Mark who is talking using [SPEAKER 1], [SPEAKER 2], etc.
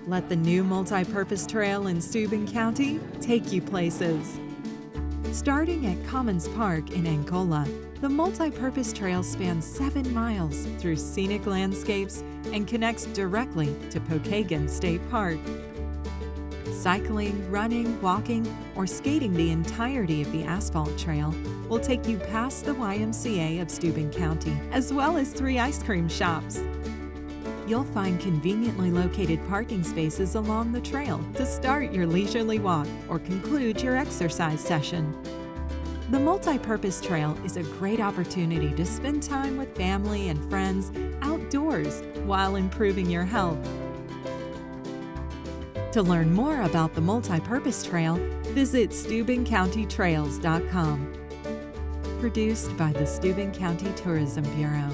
[SPEAKER 1] Let the new Multipurpose Trail in Steuben County take you places. Starting at Commons Park in Angola, the Multipurpose Trail spans 7 miles through scenic landscapes and connects directly to Pokagon State Park. Cycling, running, walking, or skating the entirety of the asphalt trail will take you past the YMCA of Steuben County, as well as 3 ice cream shops. You'll find conveniently located parking spaces along the trail to start your leisurely walk or conclude your exercise session. The Multipurpose Trail is a great opportunity to spend time with family and friends outdoors while improving your health. To learn more about the Multipurpose Trail, visit SteubenCountyTrails.com. Produced by the Steuben County Tourism Bureau.